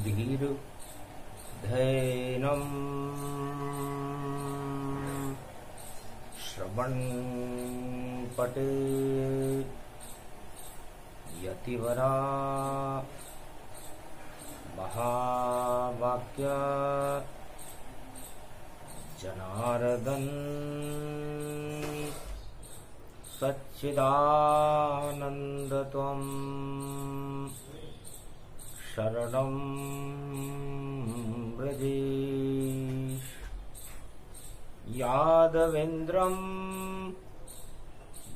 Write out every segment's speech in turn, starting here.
धीर्धैनम् श्रवणपटे यतिवरा महावाक्य जनार्दन सच्चिदानन्दत्वं शरणं व्रजेश। यादवेन्द्रं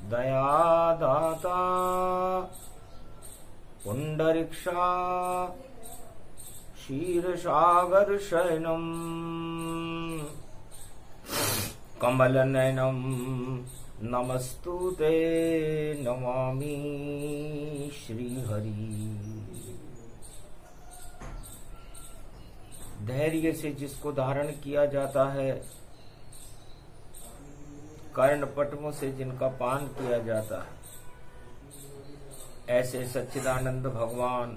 दयादाता पुंडरीक्षा क्षीरसागरशयनम् कमलनयनं नमस्तुते नमामि श्रीहरि। धैर्य से जिसको धारण किया जाता है, कर्णपटमों से जिनका पान किया जाता है, ऐसे सच्चिदानंद भगवान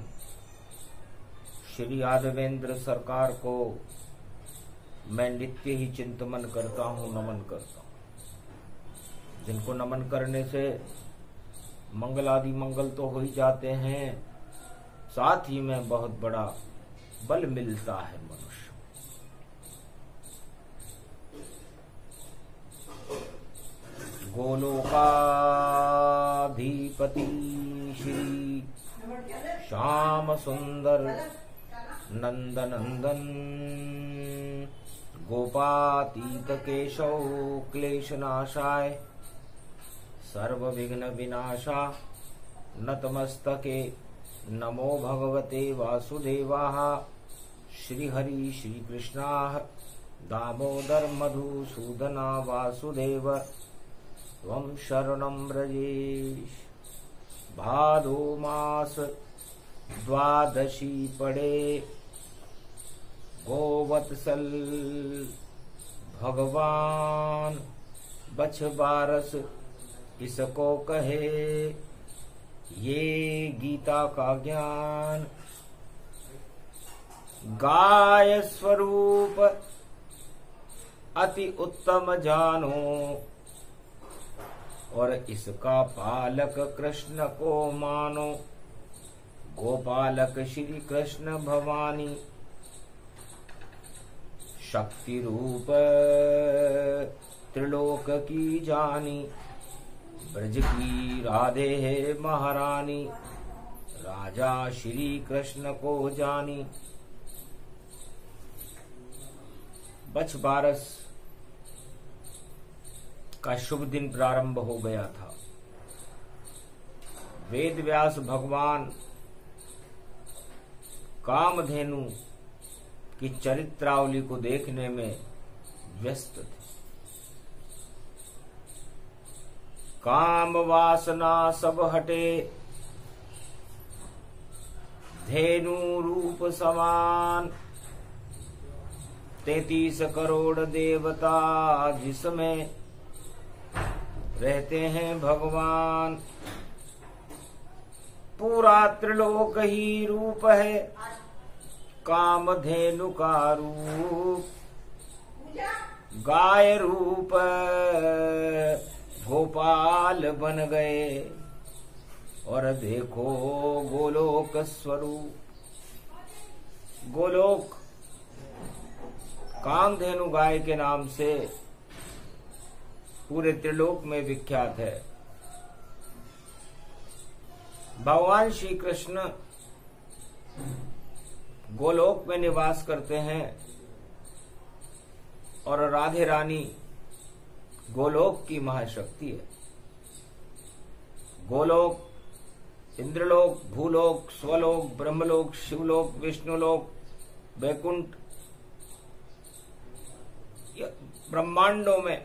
श्री यादवेंद्र सरकार को मैं नित्य ही चिंतन करता हूँ, नमन करता हूँ। जिनको नमन करने से मंगल आदि मंगल तो हो ही जाते हैं, साथ ही में बहुत बड़ा बल मिलता है मनुष्य। गोलोकाधिपति श्री श्याम सुंदर नंदनंदन गोपातीत केशव क्लेशनाशाय सर्व विघ्न विनाशा नतमस्तके नमो भगवते वासुदेवाः। श्रीहरि श्रीकृष्णाः दामोदर मधुसूदना वासुदेव त्वं शरणं व्रजेश। भादो मास द्वादशी पड़े गोवत्सल भगवान बछ बारस इसको कहे ये गीता का ज्ञान। गाय स्वरूप अति उत्तम जानो और इसका पालक कृष्ण को मानो। गोपालक श्री कृष्ण भवानी शक्ति रूप त्रिलोक की जानी। ब्रज की राधे है महारानी राजा श्री कृष्ण को जानी। बछ बारस का शुभ दिन प्रारंभ हो गया था। वेद व्यास भगवान कामधेनु की चरित्रावली को देखने में व्यस्त थे। काम वासना सब हटे धेनु रूप समान। 33 करोड़ देवता जिसमें रहते हैं भगवान। पूरा त्रिलोक ही रूप है कामधेनु का रूप। गाय रूप गोपाल बन गए और देखो गोलोक स्वरूप। गोलोक कामधेनु गाय के नाम से पूरे त्रिलोक में विख्यात है। भगवान श्री कृष्ण गोलोक में निवास करते हैं और राधे रानी गोलोक की महाशक्ति है। गोलोक, इंद्रलोक, भूलोक, स्वलोक, ब्रह्मलोक, शिवलोक, विष्णुलोक, वैकुंठ, ब्रह्मांडों में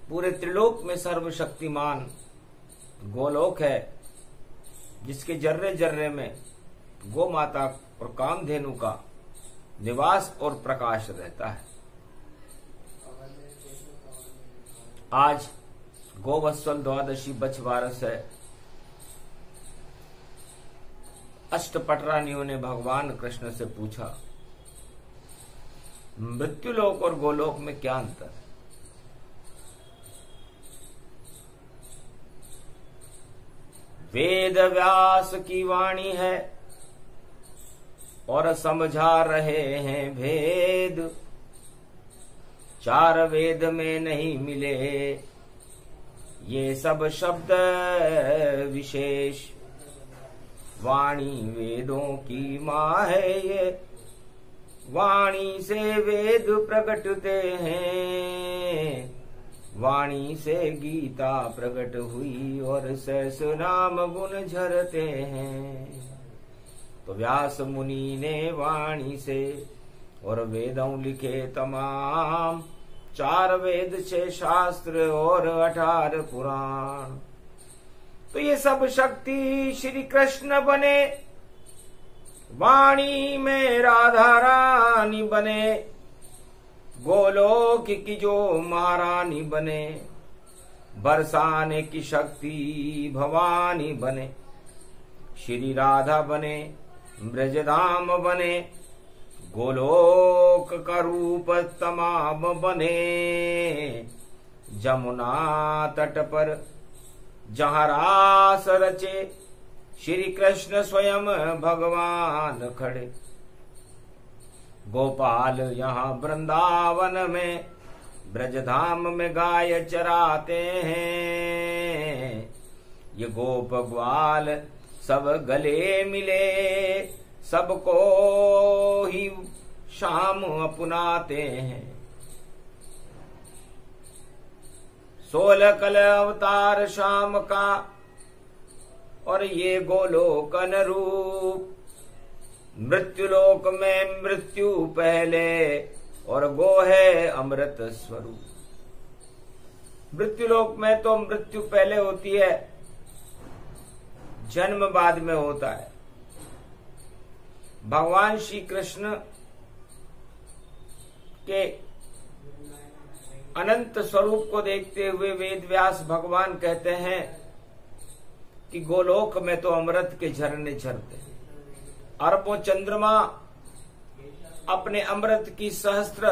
पूरे त्रिलोक में सर्वशक्तिमान गोलोक है, जिसके जर्रे जर्रे में गो माता और कामधेनु का निवास और प्रकाश रहता है। आज गोवत्सल द्वादशी बछ बारस है। अष्टपटरानियों ने भगवान कृष्ण से पूछा, मृत्युलोक और गोलोक में क्या अंतर है? वेद व्यास की वाणी है और समझा रहे हैं भेद, चार वेद में नहीं मिले ये सब शब्द विशेष, वाणी वेदों की माँ है ये, वाणी से वेद प्रकटते हैं, वाणी से गीता प्रकट हुई और सहस्रनाम गुण झरते हैं। तो व्यास मुनि ने वाणी से और वेदों लिखे तमाम, चार वेद 6 शास्त्र और 18 पुराण। तो ये सब शक्ति श्री कृष्ण बने, वाणी में राधा रानी बने, गोलोक की जो महारानी बने, बरसाने की शक्ति भवानी बने, श्री राधा बने, ब्रजधाम बने, गोलोक का रूप तमाम बने, जमुना तट पर जहाँ रास रचे, श्री कृष्ण स्वयं भगवान खड़े, गोपाल यहाँ वृंदावन में ब्रजधाम में गाय चराते हैं, ये गोप ग्वाल सब गले मिले, सबको ही शाम अपनाते हैं। 16 कल अवतार शाम का और ये गोलोक अनुरूप, मृत्युलोक में मृत्यु पहले और गो है अमृत स्वरूप। मृत्युलोक में तो मृत्यु पहले होती है, जन्म बाद में होता है। भगवान श्री कृष्ण के अनंत स्वरूप को देखते हुए वेद व्यास भगवान कहते हैं कि गोलोक में तो अमृत के झरने झरते हैं, अरबों चंद्रमा अपने अमृत की सहस्त्र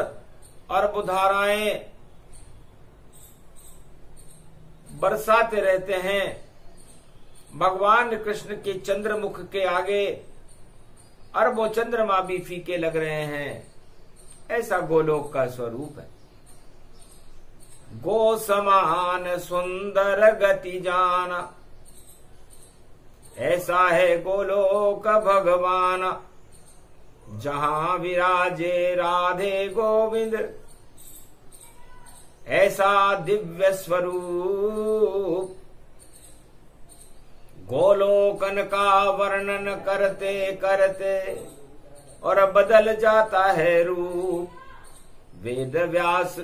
अरब धाराएं बरसाते रहते हैं। भगवान कृष्ण के चंद्रमुख के आगे अरबों चंद्रमा भी फीके लग रहे हैं, ऐसा गोलोक का स्वरूप है। गो समान सुंदर गति जाना, ऐसा है गोलोक भगवान, जहां विराजे राधे गोविंद, ऐसा दिव्य स्वरूप। गोलोकन का वर्णन करते करते और बदल जाता है रूप, वेद व्यास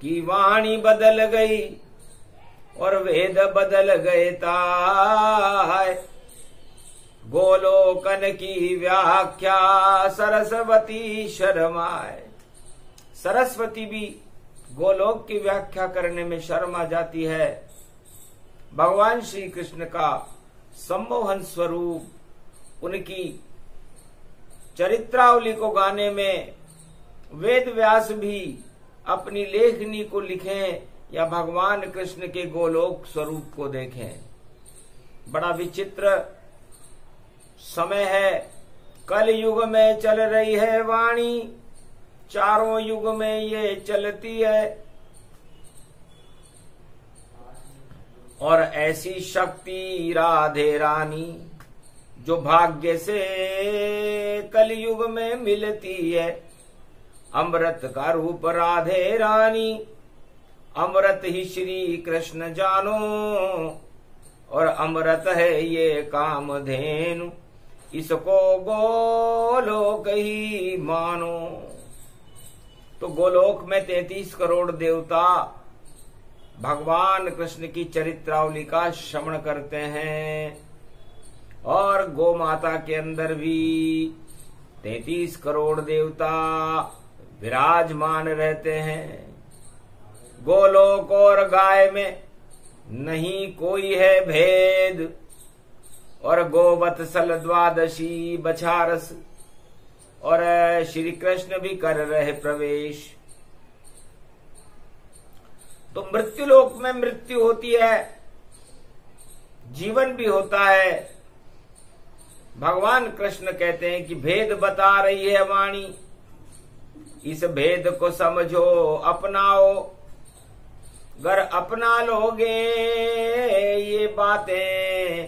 की वाणी बदल गई और वेद बदल गए ताय, गोलोकन की व्याख्या सरस्वती शर्माए। सरस्वती भी गोलोक की व्याख्या करने में शर्मा जाती है। भगवान श्री कृष्ण का सम्मोहन स्वरूप, उनकी चरित्रावली को गाने में वेद व्यास भी अपनी लेखनी को लिखें या भगवान कृष्ण के गोलोक स्वरूप को देखें। बड़ा विचित्र समय है, कल युग में चल रही है वाणी, चारों युग में ये चलती है, और ऐसी शक्ति राधे रानी जो भाग्य से कलयुग में मिलती है। अमृत का रूप राधे रानी, अमृत ही श्री कृष्ण जानो, और अमृत है ये कामधेनु, इसको गोलोक ही मानो। तो गोलोक में 33 करोड़ देवता भगवान कृष्ण की चरित्रावली का श्रवण करते हैं, और गौ माता के अंदर भी 33 करोड़ देवता विराजमान रहते हैं। गोलोक और गाय में नहीं कोई है भेद, और गोवत्सल द्वादशी बछारस, और श्री कृष्ण भी कर रहे प्रवेश। तो मृत्यु लोक में मृत्यु होती है, जीवन भी होता है। भगवान कृष्ण कहते हैं कि भेद बता रही है वाणी, इस भेद को समझो अपनाओ, अगर अपना लोगे ये बातें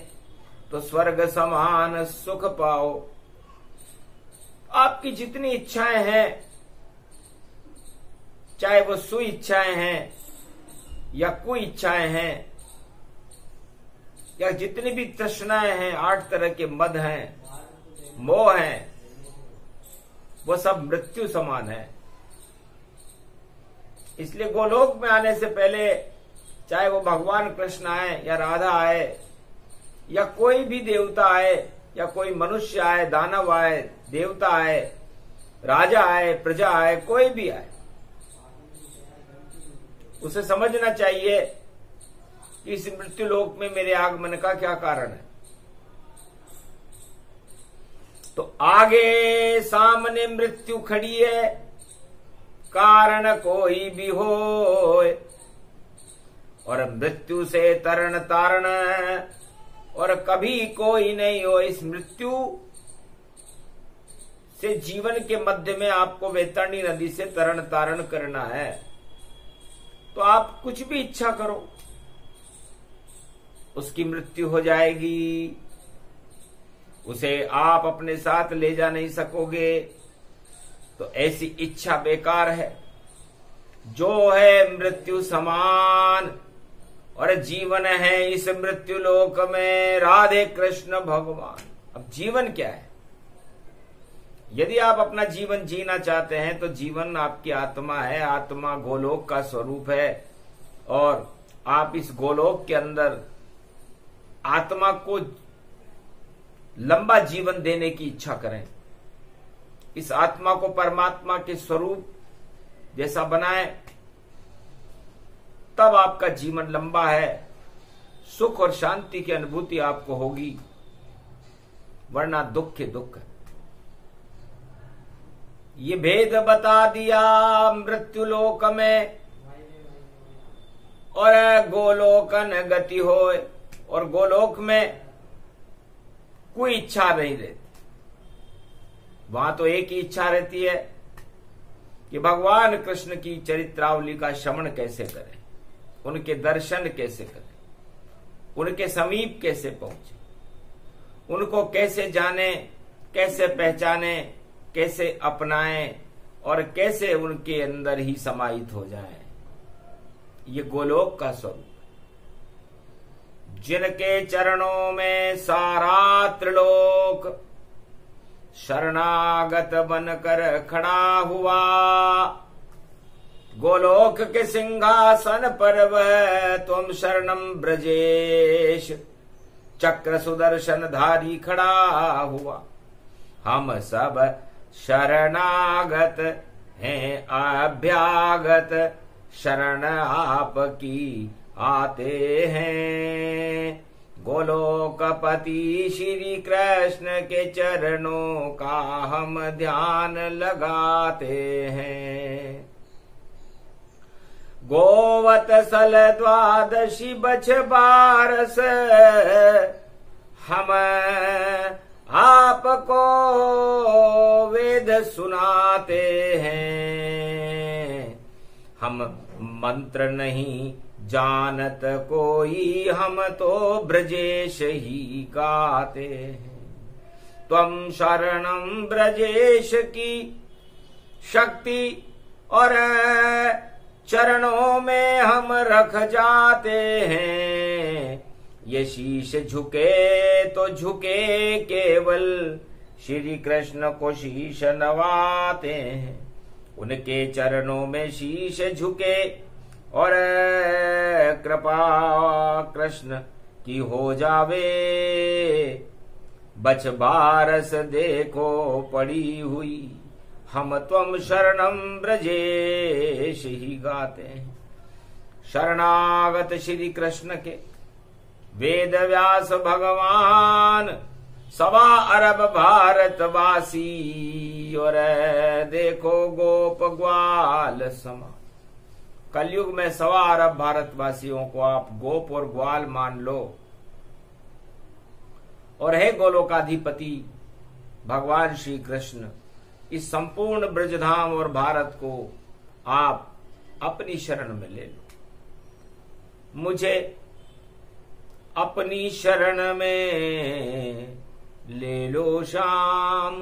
तो स्वर्ग समान सुख पाओ। आपकी जितनी इच्छाएं हैं, चाहे वो सुइच्छाएं हैं या कुछ इच्छाएं हैं, या जितनी भी तृष्णाएं हैं, 8 तरह के मद हैं, मोह हैं, वो सब मृत्यु समान है। इसलिए गोलोक में आने से पहले, चाहे वो भगवान कृष्ण आए या राधा आए या कोई भी देवता आए या कोई मनुष्य आए, दानव आए, देवता आए, राजा आए, प्रजा आए, कोई भी आए, उसे समझना चाहिए कि इस मृत्यु लोक में मेरे आगमन का क्या कारण है। तो आगे सामने मृत्यु खड़ी है, कारण कोई भी हो, और मृत्यु से तरण तारण और कभी कोई नहीं हो। इस मृत्यु से जीवन के मध्य में आपको वैतरणी नदी से तरण तारण करना है। तो आप कुछ भी इच्छा करो, उसकी मृत्यु हो जाएगी, उसे आप अपने साथ ले जा नहीं सकोगे। तो ऐसी इच्छा बेकार है। जो है मृत्यु समान और जीवन है इस मृत्यु लोक में राधे कृष्ण भगवान। अब जीवन क्या है? यदि आप अपना जीवन जीना चाहते हैं तो जीवन आपकी आत्मा है, आत्मा गोलोक का स्वरूप है, और आप इस गोलोक के अंदर आत्मा को लंबा जीवन देने की इच्छा करें। इस आत्मा को परमात्मा के स्वरूप जैसा बनाएं, तब आपका जीवन लंबा है, सुख और शांति की अनुभूति आपको होगी, वरना दुख ही दुख है। ये भेद बता दिया मृत्यु लोक में और गोलोकन गति होए। और गोलोक में कोई इच्छा नहीं रहती, वहां तो एक ही इच्छा रहती है कि भगवान कृष्ण की चरित्रावली का श्रवण कैसे करें, उनके दर्शन कैसे करें, उनके समीप कैसे पहुंचे, उनको कैसे जाने, कैसे पहचाने, कैसे अपनाएं और कैसे उनके अंदर ही समाहित हो जाएं। ये गोलोक का स्वरूप, जिनके चरणों में सारा त्रिलोक शरणागत बनकर खड़ा हुआ, गोलोक के सिंहासन पर वह तुम शरणम ब्रजेश चक्र सुदर्शन धारी खड़ा हुआ। हम सब शरणागत हैं अभ्यागत, शरण आपकी आते हैं। गोलोकपति श्री कृष्ण के चरणों का हम ध्यान लगाते हैं। गोवत्सल द्वादशी बछ बारस हम आपको वेद सुनाते हैं। हम मंत्र नहीं जानत कोई, हम तो ब्रजेश ही गाते हैं। त्वं शरणं ब्रजेश की शक्ति और चरणों में हम रख जाते हैं। ये शीश झुके तो झुके केवल, श्री कृष्ण को शीश नवाते हैं। उनके चरणों में शीश झुके और कृपा कृष्ण की हो जावे। बछ बारस देखो पड़ी हुई, हम त्वं शरणं ब्रजेश ही गाते हैं। शरणागत श्री कृष्ण के वेद व्यास भगवान 1.25 अरब भारतवासी और देखो गोप ग्वाल समा। कलयुग में 1.25 अरब भारतवासियों को आप गोप और ग्वाल मान लो। और हे गोलोकाधिपति भगवान श्री कृष्ण, इस संपूर्ण ब्रजधाम और भारत को आप अपनी शरण में ले लो। मुझे अपनी शरण में ले लो श्याम,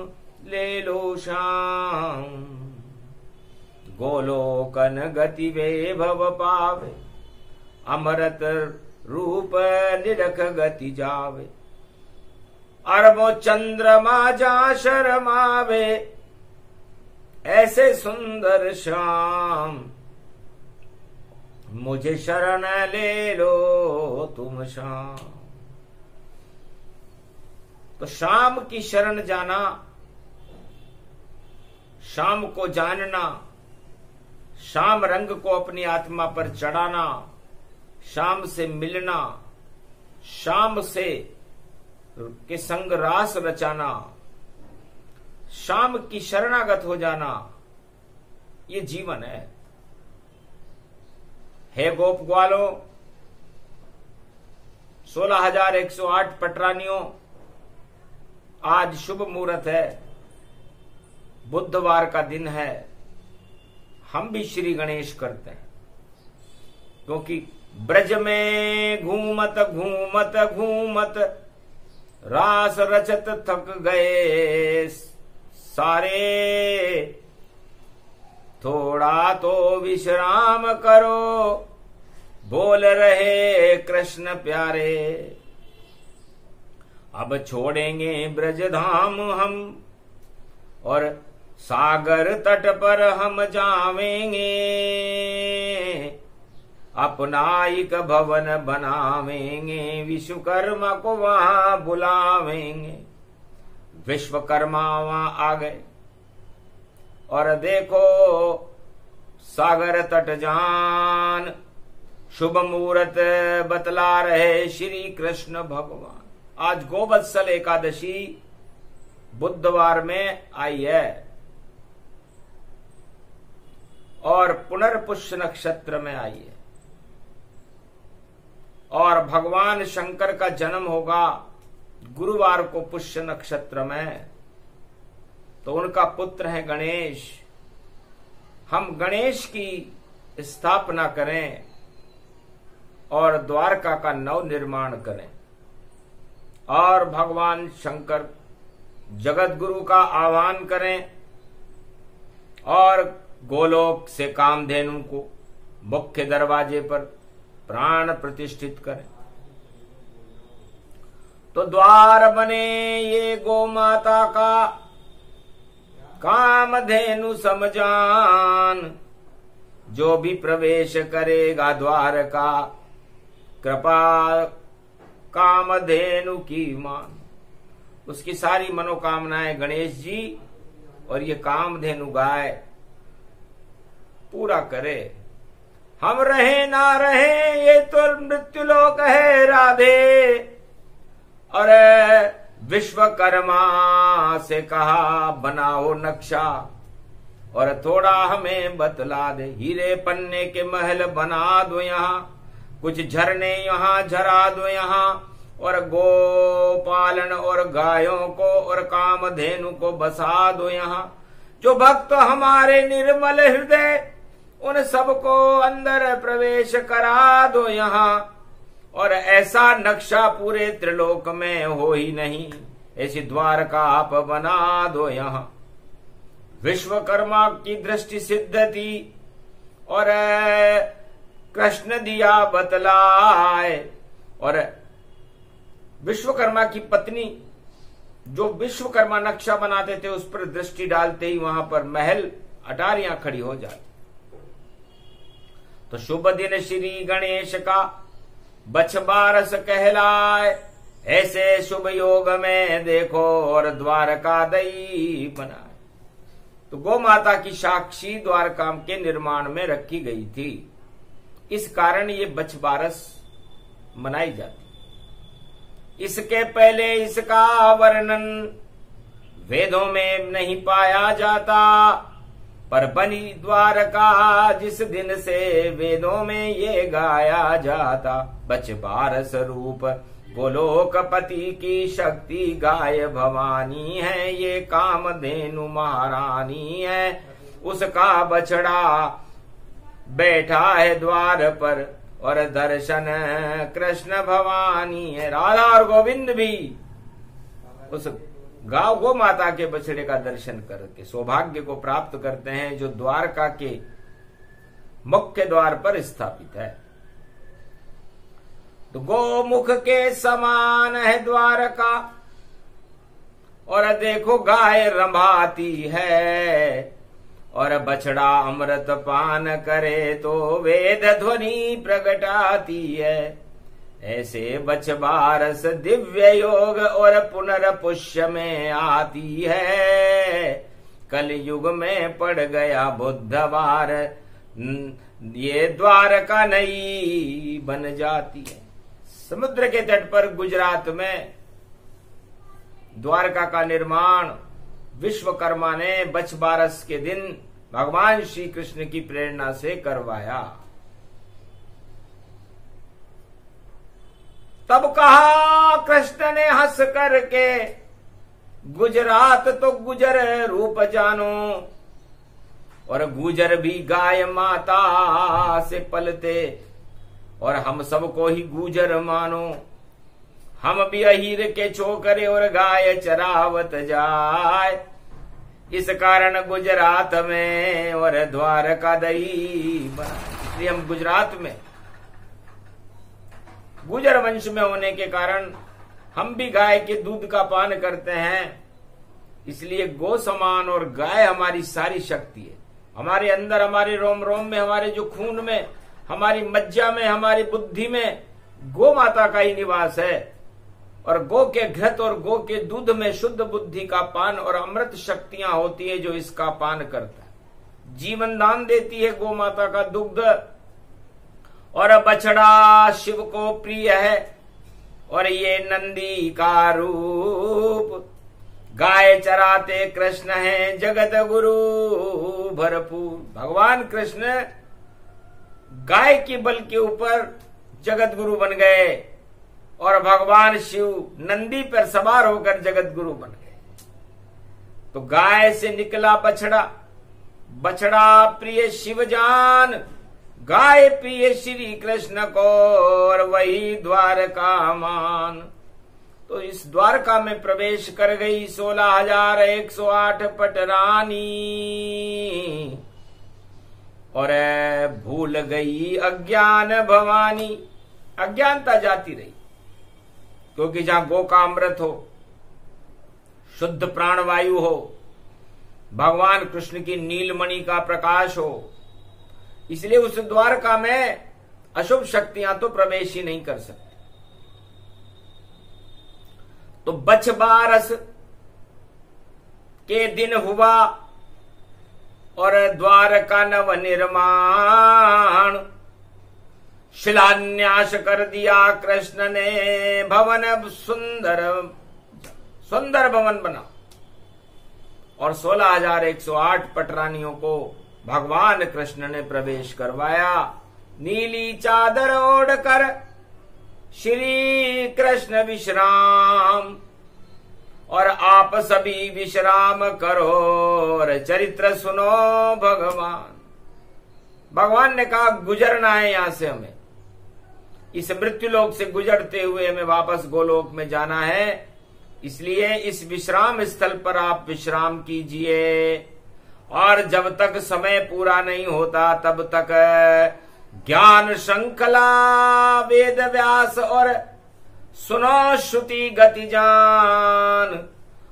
ले लो श्याम। गोलोकन गति वैभव पावे, अमृत रूप निरख गति जावे। अरबों चंद्रमा जा शरमावे, ऐसे सुंदर श्याम। मुझे शरण ले लो तुम श्याम। तो शाम की शरण जाना, शाम को जानना, शाम रंग को अपनी आत्मा पर चढ़ाना, शाम से मिलना, शाम से के संग रास रचाना, शाम की शरणागत हो जाना, ये जीवन है। हे गोप ग्वालों, 16,108 पटरानियों, आज शुभ मुहूर्त है, बुधवार का दिन है। हम भी श्री गणेश करते हैं, क्योंकि ब्रज में घूमत घूमत घूमत रास रचत थक गए सारे। थोड़ा तो विश्राम करो, बोल रहे कृष्ण प्यारे। अब छोड़ेंगे ब्रजधाम हम, और सागर तट पर हम जावेंगे। अपना एक भवन बनावेंगे, विश्वकर्मा को वहां बुलावेंगे। विश्वकर्मा वहां आ गए और देखो सागर तट जान, शुभ मुहूर्त बतला रहे श्री कृष्ण भगवान। आज गोवत्सल एकादशी बुधवार में आई है और पुनर्पुष्य नक्षत्र में आई है, और भगवान शंकर का जन्म होगा गुरुवार को पुष्य नक्षत्र में। तो उनका पुत्र है गणेश। हम गणेश की स्थापना करें और द्वारका का नव निर्माण करें, और भगवान शंकर जगत गुरु का आह्वान करें, और गोलोक से कामधेनु को मुख्य दरवाजे पर प्राण प्रतिष्ठित करें। तो द्वार बने ये गो माता का, कामधेनु समजान। जो भी प्रवेश करेगा द्वार का, कृपा कामधेनु की मान। उसकी सारी मनोकामनाएं गणेश जी और ये कामधेनु गाय पूरा करे। हम रहे ना रहे ये तो मृत्युलोक है राधे। और विश्वकर्मा से कहा बनाओ नक्शा, और थोड़ा हमें बतला दे। हीरे पन्ने के महल बना दो यहाँ, कुछ झरने यहाँ झरा दो यहाँ, और गोपालन और गायों को और कामधेनु को बसा दो यहाँ। जो भक्त हमारे निर्मल हृदय, उन सबको अंदर प्रवेश करा दो यहाँ। और ऐसा नक्शा पूरे त्रिलोक में हो ही नहीं, ऐसी द्वार का आप बना दो यहाँ। विश्वकर्मा की दृष्टि सिद्ध थी और कृष्ण दिया बतलाए। और विश्वकर्मा की पत्नी जो विश्वकर्मा नक्शा बनाते थे उस पर दृष्टि डालते ही वहां पर महल अटारियां खड़ी हो जाती। तो शुभ दिन श्री गणेश का बछबारस कहलाए। ऐसे शुभ योग में देखो और द्वारका दई बनाए। तो गौ माता की साक्षी द्वारका के निर्माण में रखी गई थी, इस कारण ये बछबारस मनाई जाती। इसके पहले इसका वर्णन वेदों में नहीं पाया जाता, पर बनी द्वारका जिस दिन से वेदों में ये गाया जाता। बच बारस रूप गोलोकपति की शक्ति गाय भवानी है, ये कामधेनु महारानी है। उसका बछड़ा बैठा है द्वार पर और दर्शन कृष्ण भवानी है। राधा और गोविंद भी उस गौ माता के बछड़े का दर्शन करके सौभाग्य को प्राप्त करते हैं, जो द्वारका के मुख्य द्वार पर स्थापित है। तो गोमुख के समान है द्वारका, और देखो गाय रंभाती है, और बछड़ा अमृत पान करे तो वेद ध्वनि प्रगटाती है। ऐसे बच बारस दिव्य योग और पुनर्पुष्य में आती है। कल युग में पड़ गया बुधवार, ये द्वारका नई बन जाती है। समुद्र के तट पर गुजरात में द्वारका का निर्माण विश्वकर्मा ने बच बारस के दिन भगवान श्री कृष्ण की प्रेरणा से करवाया। तब कहा कृष्ण ने हंस करके, गुजरात तो गुजर रूप जानो, और गुजर भी गाय माता से पलते, और हम सबको ही गुजर मानो। हम भी अहीर के छोकरे और गाय चरावत जाए, इस कारण गुजरात में और द्वारका दई बना। इसलिए हम गुजरात में गुजर वंश में होने के कारण हम भी गाय के दूध का पान करते हैं। इसलिए गो समान और गाय हमारी सारी शक्ति है। हमारे अंदर, हमारे रोम रोम में, हमारे जो खून में, हमारी मज्जा में, हमारी बुद्धि में गो माता का ही निवास है। और गो के घृत और गो के दूध में शुद्ध बुद्धि का पान और अमृत शक्तियां होती है, जो इसका पान करता है। जीवन दान देती है गो माता का दुग्ध। और बछड़ा शिव को प्रिय है, और ये नंदी का रूप। गाय चराते कृष्ण है जगत गुरु भरपूर। भगवान कृष्ण गाय के बल के ऊपर जगत गुरु बन गए, और भगवान शिव नंदी पर सवार होकर जगत गुरु बन गए। तो गाय से निकला बछड़ा, बछड़ा प्रिय शिव जान, गाय प्रिय श्री कृष्ण को, और वही द्वारका मान। तो इस द्वारका में प्रवेश कर गई 16,108 पटरानी, और भूल गई अज्ञान भवानी। अज्ञानता जाती रही, क्योंकि जहां गो का अमृत हो, शुद्ध प्राणवायु हो, भगवान कृष्ण की नीलमणि का प्रकाश हो, इसलिए उस द्वारका में अशुभ शक्तियां तो प्रवेश ही नहीं कर सकती। तो बछ बारस के दिन हुआ और द्वारका नव निर्माण, शिलान्यास कर दिया कृष्ण ने भवन, सुंदर सुंदर भवन बना। और 16,108 पटरानियों को भगवान कृष्ण ने प्रवेश करवाया। नीली चादर ओढ़कर श्री कृष्ण विश्राम, और आप सभी विश्राम करो और चरित्र सुनो भगवान। भगवान ने कहा गुजरना है यहां से, हमें इस मृत्युलोक से गुजरते हुए हमें वापस गोलोक में जाना है। इसलिए इस विश्राम स्थल पर आप विश्राम कीजिए, और जब तक समय पूरा नहीं होता तब तक ज्ञान श्रृंखला वेद व्यास और सुनो श्रुति गति जान,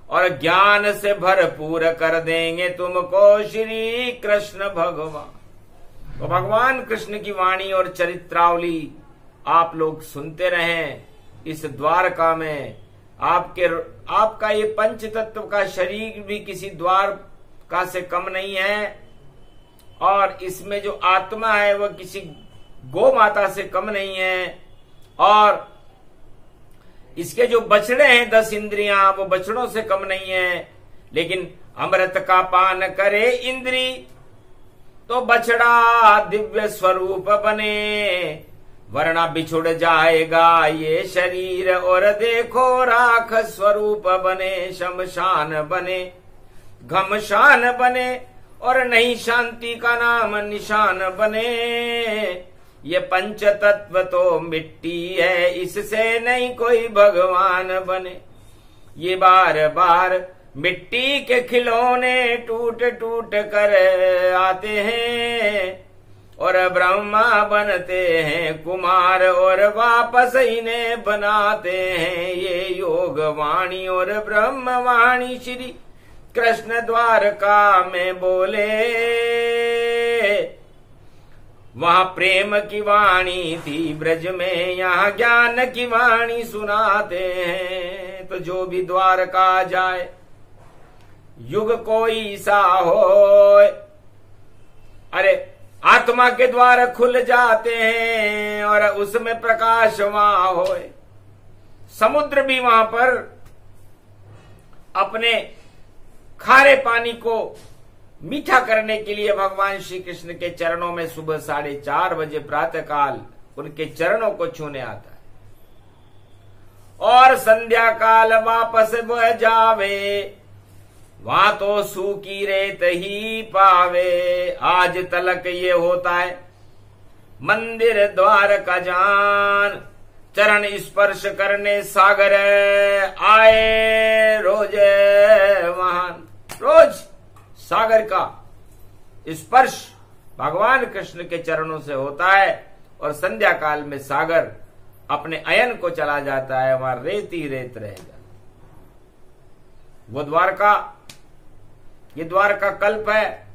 और ज्ञान से भरपूर कर देंगे तुमको श्री कृष्ण भगवान। तो भगवान कृष्ण की वाणी और चरित्रावली आप लोग सुनते रहें। इस द्वारका में आपका ये पंच तत्व का शरीर भी किसी द्वारका से कम नहीं है, और इसमें जो आत्मा है वह किसी गो माता से कम नहीं है। और इसके जो बछड़े हैं 10 इंद्रियां, वो बछड़ों से कम नहीं है। लेकिन अमृत का पान करे इंद्री तो बछड़ा दिव्य स्वरूप बने, वरना बिछुड़ जाएगा ये शरीर और देखो राख स्वरूप बने, शमशान बने, घमशान बने और नहीं शांति का नाम निशान बने। ये पंच तत्व तो मिट्टी है, इससे नहीं कोई भगवान बने। ये बार बार मिट्टी के खिलौने टूट टूट कर आते हैं और ब्रह्मा बनते हैं कुमार और वापस इन्हें बनाते हैं। ये योग वाणी और ब्रह्म वाणी श्री कृष्ण द्वारका में बोले, वहां प्रेम की वाणी थी ब्रज में, यहाँ ज्ञान की वाणी सुनाते हैं। तो जो भी द्वारका जाए युग कोई सा हो, अरे आत्मा के द्वार खुल जाते हैं और उसमें प्रकाश वहां होए। समुद्र भी वहां पर अपने खारे पानी को मीठा करने के लिए भगवान श्री कृष्ण के चरणों में सुबह 4:30 बजे प्रातः काल उनके चरणों को छूने आता है और संध्या काल वापस बह जावे, वहां तो सूखी रेत ही पावे। आज तलक ये होता है मंदिर द्वार का जान, चरण स्पर्श करने सागर आए रोज महान। रोज सागर का स्पर्श भगवान कृष्ण के चरणों से होता है और संध्या काल में सागर अपने अयन को चला जाता है, वहां रेत ही रेत रह जाता। वो द्वारका, ये द्वारका कल्प है।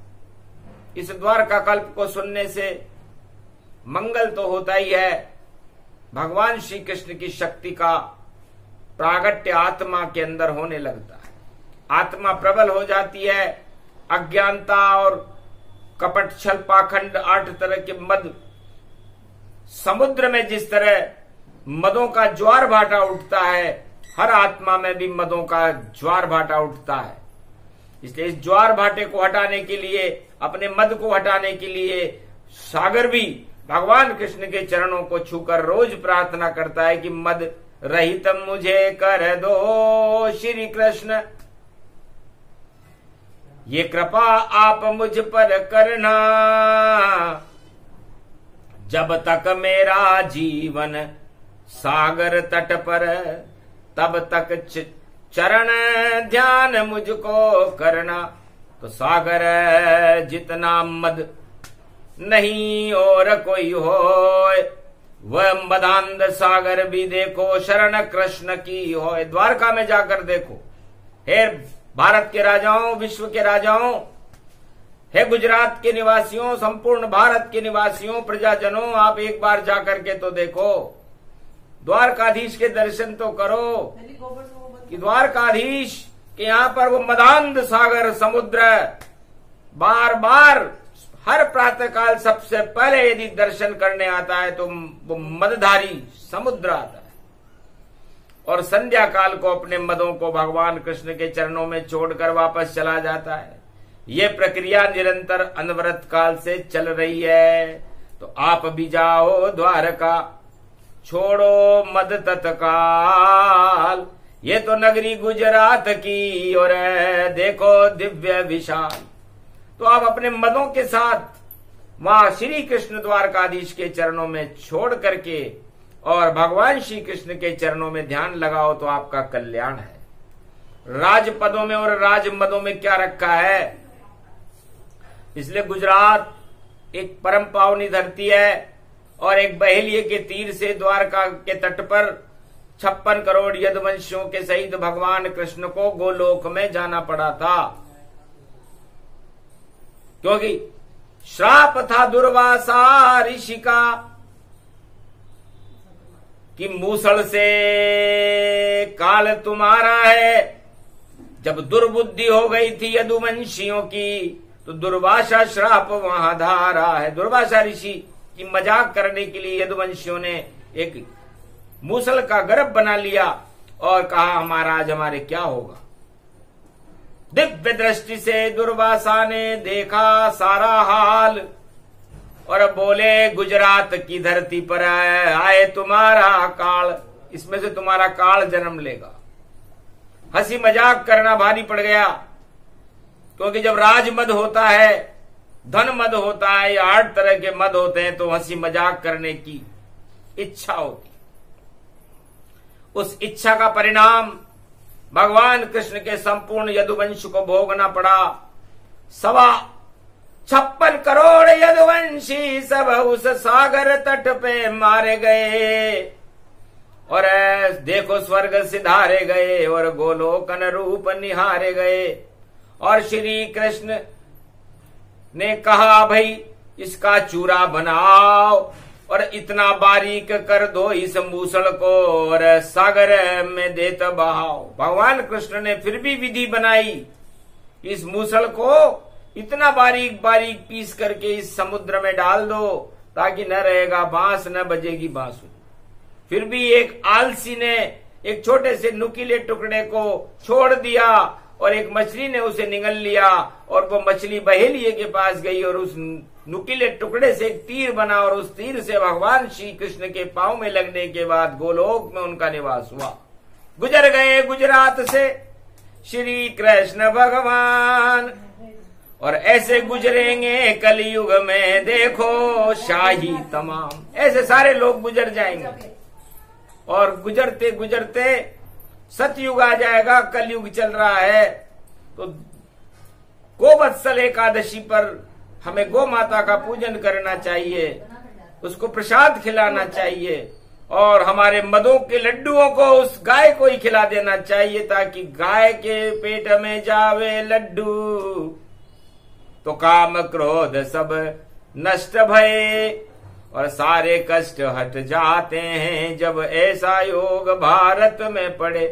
इस द्वारका कल्प को सुनने से मंगल तो होता ही है, भगवान श्री कृष्ण की शक्ति का प्रागट्य आत्मा के अंदर होने लगता है। आत्मा प्रबल हो जाती है। अज्ञानता और कपट छल पाखंड 8 तरह के मद, समुद्र में जिस तरह मदों का ज्वार भाटा उठता है, हर आत्मा में भी मदों का ज्वार भाटा उठता है। इसलिए इस ज्वार भाटे को हटाने के लिए, अपने मद को हटाने के लिए सागर भी भगवान कृष्ण के चरणों को छूकर रोज प्रार्थना करता है कि मद रहित मुझे कर दो श्री कृष्ण, ये कृपा आप मुझ पर करना। जब तक मेरा जीवन सागर तट पर, तब तक चरण ध्यान मुझको करना। तो सागर जितना मद नहीं और कोई हो, वह मदांध सागर भी देखो शरण कृष्ण की हो। द्वारका में जाकर देखो। हे भारत के राजाओं, विश्व के राजाओं, हे गुजरात के निवासियों, संपूर्ण भारत के निवासियों, प्रजाजनों, आप एक बार जाकर के तो देखो, द्वारकाधीश के दर्शन तो करो कि द्वारकाधीश के यहाँ पर वो मदांध सागर समुद्र बार बार हर प्रातः काल सबसे पहले यदि दर्शन करने आता है तो वो मदधारी समुद्र आता है और संध्या काल को अपने मदों को भगवान कृष्ण के चरणों में छोड़कर वापस चला जाता है। ये प्रक्रिया निरंतर अनवरत काल से चल रही है। तो आप भी जाओ द्वारका, छोड़ो मद तत्काल। ये तो नगरी गुजरात की और देखो दिव्य विशाल। तो आप अपने मदों के साथ वहां श्री कृष्ण द्वारकाधीश के चरणों में छोड़ करके और भगवान श्री कृष्ण के चरणों में ध्यान लगाओ तो आपका कल्याण है। राजपदों में और राजमदों में क्या रखा है? इसलिए गुजरात एक परम पावनी धरती है और एक बहेलिये के तीर से द्वारका के तट पर 56 करोड़ यदुवंशियों के सहित भगवान कृष्ण को गोलोक में जाना पड़ा था, क्योंकि श्राप था दुर्वासा ऋषि का कि मूसल से काल तुम्हारा है। जब दुर्बुद्धि हो गई थी यदुवंशियों की तो दुर्वासा श्राप वहां धारा है। दुर्वासा ऋषि की मजाक करने के लिए यदुवंशियों ने एक मूसल का गर्भ बना लिया और कहा महाराज हमारे क्या होगा। दिव्य दृष्टि से दुर्वासा ने देखा सारा हाल और बोले गुजरात की धरती पर आए तुम्हारा काल, इसमें से तुम्हारा काल जन्म लेगा। हंसी मजाक करना भारी पड़ गया, क्योंकि जब राज मद होता है, धन मद होता है या 8 तरह के मद होते हैं, तो हंसी मजाक करने की इच्छा होती। उस इच्छा का परिणाम भगवान कृष्ण के संपूर्ण यदुवंश को भोगना पड़ा। 56 करोड़ यदुवंशी सब उस सागर तट पे मारे गए, और देखो स्वर्ग सिधारे गए और गोलोकन रूप निहारे गए। और श्री कृष्ण ने कहा भाई इसका चूरा बनाओ और इतना बारीक कर दो इस मूसल को और सागर में देत बहाओ। भगवान कृष्ण ने फिर भी विधि बनाई, इस मूसल को इतना बारीक बारीक पीस करके इस समुद्र में डाल दो ताकि न रहेगा बांस, न बजेगी बांसुरी। फिर भी एक आलसी ने एक छोटे से नुकीले टुकड़े को छोड़ दिया और एक मछली ने उसे निगल लिया, और वो मछली बहेलिए के पास गई और उस नुकीले टुकड़े से एक तीर बना, और उस तीर से भगवान श्री कृष्ण के पांव में लगने के बाद गोलोक में उनका निवास हुआ। गुजर गए गुजरात से श्री कृष्ण भगवान, और ऐसे गुजरेंगे कलयुग में देखो शाही तमाम। ऐसे सारे लोग गुजर जाएंगे और गुजरते गुजरते सतयुग आ जाएगा, कलयुग चल रहा है। तो गोवत्सल एकादशी पर हमें गौ माता का पूजन करना चाहिए, उसको प्रसाद खिलाना चाहिए, और हमारे मदों के लड्डुओं को उस गाय को ही खिला देना चाहिए, ताकि गाय के पेट में जावे लड्डू तो काम क्रोध सब नष्ट भये और सारे कष्ट हट जाते हैं। जब ऐसा योग भारत में पड़े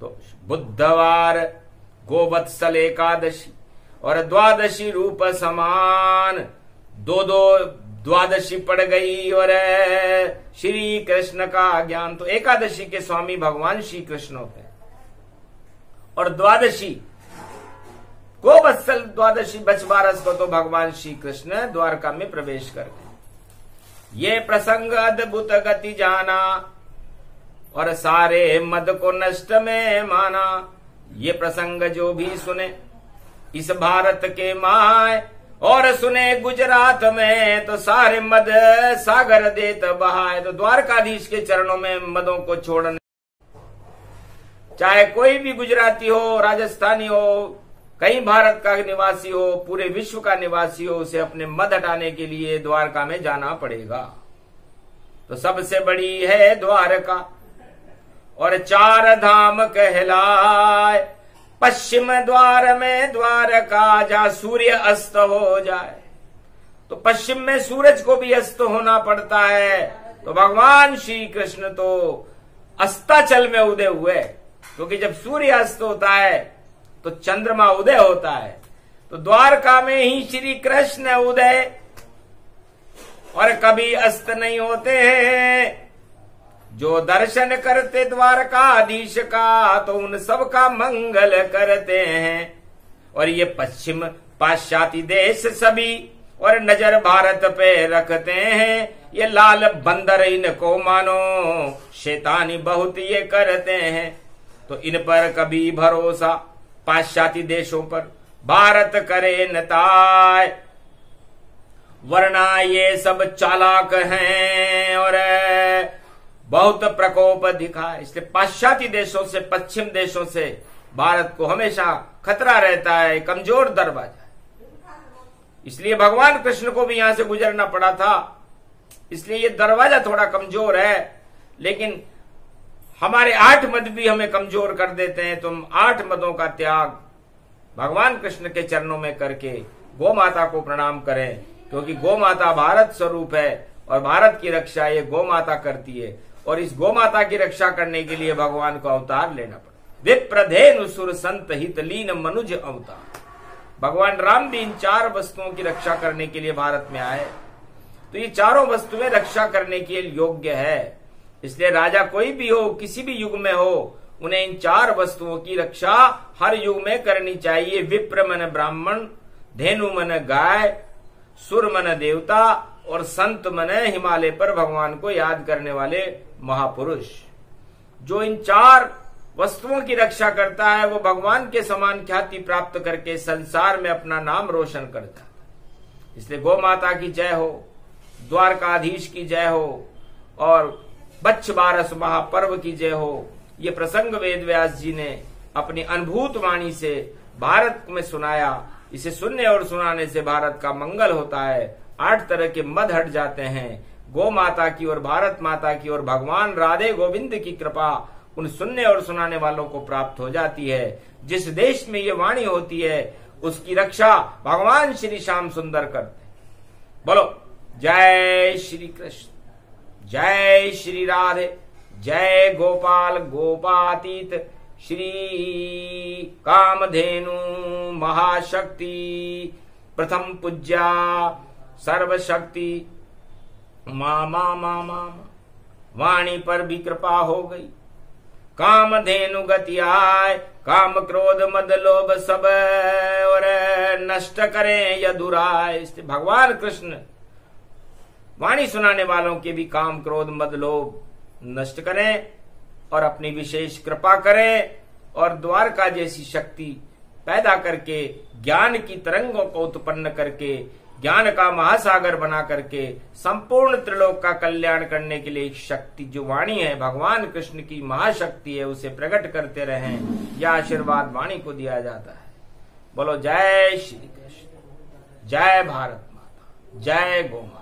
तो बुधवार गोवत्सल एकादशी और द्वादशी रूप समान, दो द्वादशी पड़ गई और श्री कृष्ण का ज्ञान। तो एकादशी के स्वामी भगवान श्री कृष्ण होते हैं, और द्वादशी गोवत्सल द्वादशी बछबारस को तो भगवान श्री कृष्ण द्वारका में प्रवेश करते हैं। ये प्रसंग अद्भुत गति जाना और सारे मद को नष्ट में माना। ये प्रसंग जो भी सुने इस भारत के माय और सुने गुजरात में, तो सारे मद सागर देत बहाए। तो द्वारकाधीश के चरणों में मदों को छोड़ने, चाहे कोई भी गुजराती हो, राजस्थानी हो, कहीं भारत का निवासी हो, पूरे विश्व का निवासी हो, उसे अपने मद हटाने के लिए द्वारका में जाना पड़ेगा। तो सबसे बड़ी है द्वारका और 4 धाम कहलाए। पश्चिम द्वार में द्वारका जहां सूर्य अस्त हो जाए, तो पश्चिम में सूरज को भी अस्त होना पड़ता है। तो भगवान श्री कृष्ण तो अस्ताचल में उदय हुए, क्योंकि जब सूर्य अस्त होता है तो चंद्रमा उदय होता है। तो द्वारका में ही श्री कृष्ण उदय और कभी अस्त नहीं होते हैं। जो दर्शन करते द्वारकाधीश का, तो उन सब का मंगल करते हैं। और ये पश्चिम पाश्चात्य देश सभी और नजर भारत पे रखते हैं। ये लाल बंदर इनको मानो शैतानी बहुत ये करते हैं। तो इन पर कभी भरोसा पाश्चात्य देशों पर भारत करे नताय, वरना ये सब चालाक हैं और बहुत प्रकोप दिखाए। इसलिए पाश्चात्य देशों से, पश्चिम देशों से भारत को हमेशा खतरा रहता है, कमजोर दरवाजा। इसलिए भगवान कृष्ण को भी यहां से गुजरना पड़ा था। इसलिए ये दरवाजा थोड़ा कमजोर है, लेकिन हमारे 8 मद भी हमें कमजोर कर देते हैं। तुम 8 मदों का त्याग भगवान कृष्ण के चरणों में करके गौ माता को प्रणाम करें, क्योंकि गौ माता भारत स्वरूप है और भारत की रक्षा ये गौ माता करती है। और इस गौ माता की रक्षा करने के लिए भगवान को अवतार लेना पड़ा। विप्रधेनु सुर संत हित लीन मनुज अवतार। भगवान राम भी इन 4 वस्तुओं की रक्षा करने के लिए भारत में आए। तो ये चारों वस्तुएं रक्षा करने के लिए योग्य है। इसलिए राजा कोई भी हो, किसी भी युग में हो, उन्हें इन 4 वस्तुओं की रक्षा हर युग में करनी चाहिए। विप्र मन ब्राह्मण, धेनु मन गाय, सुर मन देवता और संत मन हिमालय पर भगवान को याद करने वाले महापुरुष। जो इन 4 वस्तुओं की रक्षा करता है वो भगवान के समान ख्याति प्राप्त करके संसार में अपना नाम रोशन करता है। इसलिए गौ माता की जय हो, द्वारकाधीश की जय हो और बच्छ बारस महापर्व की जय हो। ये प्रसंग वेद व्यास जी ने अपनी अनुभूत वाणी से भारत में सुनाया। इसे सुनने और सुनाने से भारत का मंगल होता है। 8 तरह के मद हट जाते हैं। गौ माता की और भारत माता की और भगवान राधे गोविंद की कृपा उन सुनने और सुनाने वालों को प्राप्त हो जाती है। जिस देश में ये वाणी होती है उसकी रक्षा भगवान श्री श्याम सुंदर करते हैं। बोलो जय श्री कृष्ण, जय श्री राधे, जय गोपाल गोपातीत श्री कामधेनु महाशक्ति प्रथम पूज्या सर्वशक्ति मामा वाणी पर भी कृपा हो गई। कामधेनु गति आय, काम क्रोध मद लोभ सब और नष्ट करें यदुराय। भगवान कृष्ण वाणी सुनाने वालों के भी काम क्रोध मद लोभ नष्ट करें और अपनी विशेष कृपा करें और द्वारका जैसी शक्ति पैदा करके ज्ञान की तरंगों को उत्पन्न करके ज्ञान का महासागर बना करके संपूर्ण त्रिलोक का कल्याण करने के लिए एक शक्ति जो वाणी है भगवान कृष्ण की महाशक्ति है उसे प्रकट करते रहें। यह आशीर्वाद वाणी को दिया जाता है। बोलो जय श्री कृष्ण, जय भारत माता, जय गौ माता।